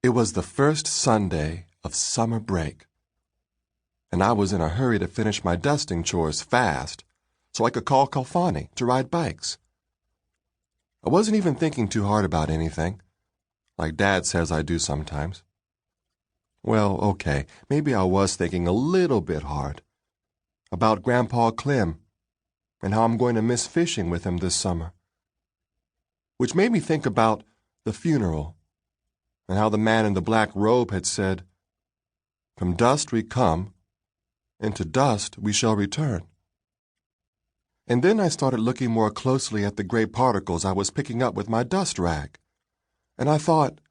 It was the first Sunday of summer break, and I was in a hurry to finish my dusting chores fast so I could call Kalfani to ride bikes. I wasn't even thinking too hard about anything, like Dad says I do sometimes. Well, okay, maybe I was thinking a little bit hard about Grandpa Clem and how I'm going to miss fishing with him this summer, which made me think about the funeral and how the man in the black robe had said, "From dust we come, and to dust we shall return." And then I started looking more closely at the gray particles I was picking up with my dust rag, and I thought,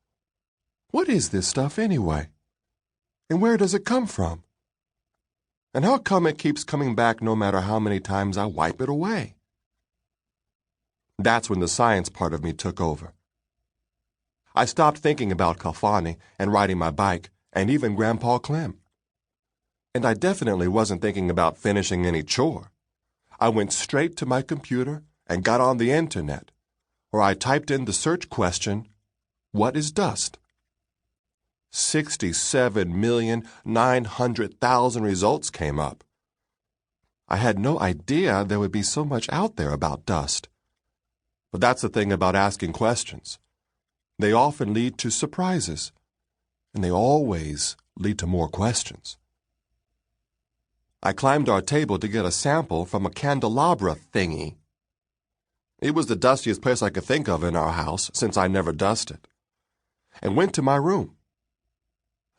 what is this stuff anyway? And where does it come from? And how come it keeps coming back no matter how many times I wipe it away? That's when the science part of me took over. I stopped thinking about Kalfani and riding my bike and even Grandpa Clem. And I definitely wasn't thinking about finishing any chore. I went straight to my computer and got on the internet, where I typed in the search question, "What is dust?" 67,900,000 results came up. I had no idea there would be so much out there about dust. But that's the thing about asking questions. They often lead to surprises, and they always lead to more questions. I climbed our table to get a sample from a candelabra thingy. It was the dustiest place I could think of in our house, since I never dusted, and went to my room.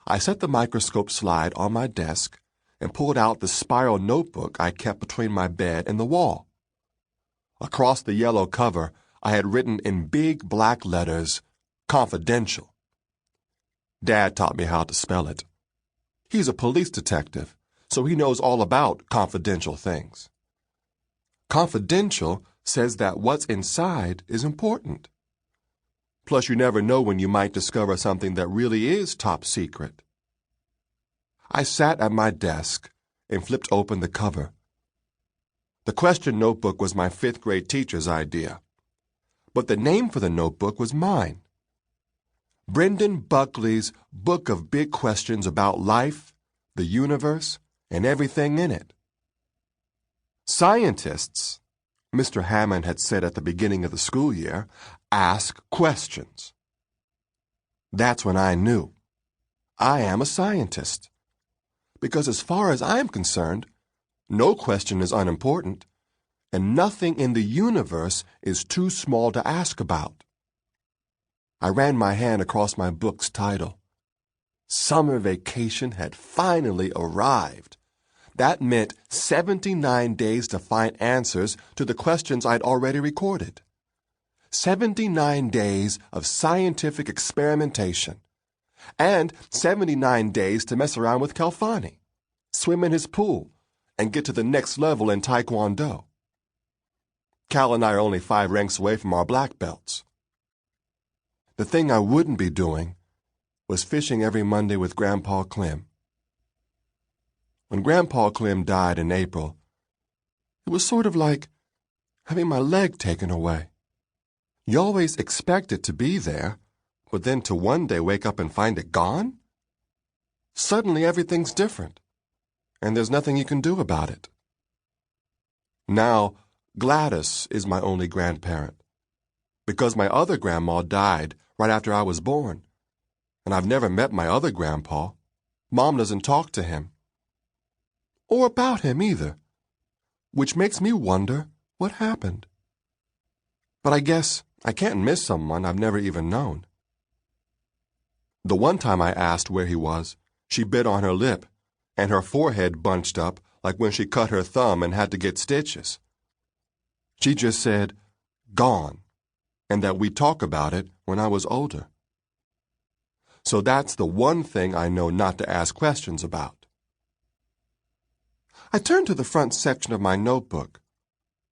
I set the microscope slide on my desk and pulled out the spiral notebook I kept between my bed and the wall. Across the yellow cover, I had written in big black letters, "Confidential." Dad taught me how to spell it. He's a police detective, so he knows all about confidential things. Confidential says that what's inside is important. Plus, you never know when you might discover something that really is top secret. I sat at my desk and flipped open the cover. The question notebook was my fifth grade teacher's idea, but the name for the notebook was mine. Brendan Buckley's Book of Big Questions About Life, the Universe, and Everything in It. Scientists, Mr. Hammond had said at the beginning of the school year, ask questions. That's when I knew. I am a scientist. Because as far as I'm concerned, no question is unimportant, and nothing in the universe is too small to ask about. I ran my hand across my book's title. Summer vacation had finally arrived. That meant 79 days to find answers to the questions I'd already recorded. 79 days of scientific experimentation. And 79 days to mess around with Kalfani, swim in his pool, and get to the next level in Taekwondo. Cal and I are only 5 ranks away from our black belts. The thing I wouldn't be doing was fishing every Monday with Grandpa Clem. When Grandpa Clem died in April, it was sort of like having my leg taken away. You always expect it to be there, but then to one day wake up and find it gone? Suddenly everything's different, and there's nothing you can do about it. Now, Gladys is my only grandparent, because my other grandma died right after I was born, and I've never met my other grandpa. Mom doesn't talk to him, or about him either, which makes me wonder what happened. But I guess I can't miss someone I've never even known. The one time I asked where he was, she bit on her lip, and her forehead bunched up like when she cut her thumb and had to get stitches. She just said, "Gone," and that we'd talk about it when I was older. So that's the one thing I know not to ask questions about. I turned to the front section of my notebook,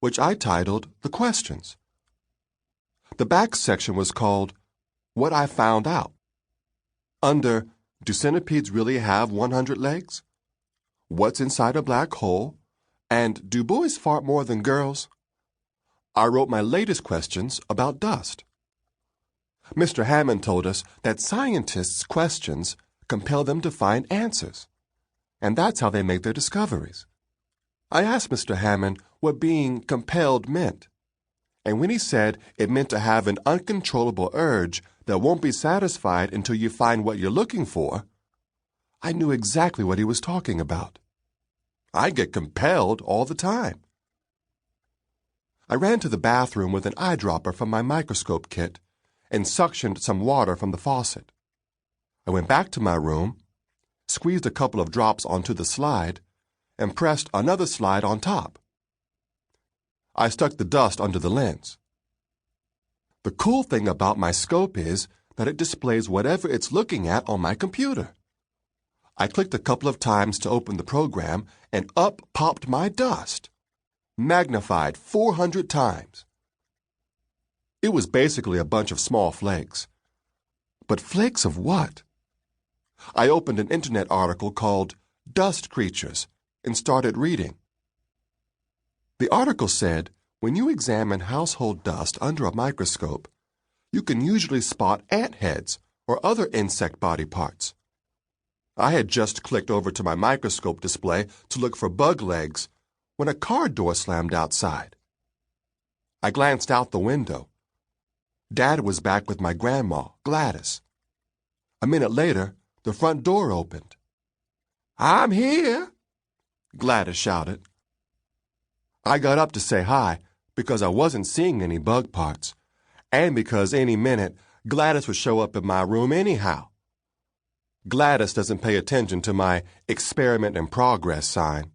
which I titled The Questions. The back section was called What I Found Out. Under Do Centipedes Really Have 100 Legs? What's Inside a Black Hole? And Do Boys Fart More Than Girls? I wrote my latest questions about dust. Mr. Hammond told us that scientists' questions compel them to find answers, and that's how they make their discoveries. I asked Mr. Hammond what being compelled meant, and when he said it meant to have an uncontrollable urge that won't be satisfied until you find what you're looking for, I knew exactly what he was talking about. I get compelled all the time. I ran to the bathroom with an eyedropper from my microscope kit and suctioned some water from the faucet. I went back to my room, squeezed a couple of drops onto the slide, and pressed another slide on top. I stuck the dust under the lens. The cool thing about my scope is that it displays whatever it's looking at on my computer. I clicked a couple of times to open the program, and up popped my dust, magnified 400 times. It was basically a bunch of small flakes. But flakes of what? I opened an internet article called Dust Creatures and started reading. The article said, when you examine household dust under a microscope, you can usually spot ant heads or other insect body parts. I had just clicked over to my microscope display to look for bug legs when a car door slammed outside. I glanced out the window. Dad was back with my grandma, Gladys. A minute later, the front door opened. "I'm here," Gladys shouted. I got up to say hi because I wasn't seeing any bug parts, and because any minute Gladys would show up in my room anyhow. Gladys doesn't pay attention to my experiment in progress sign.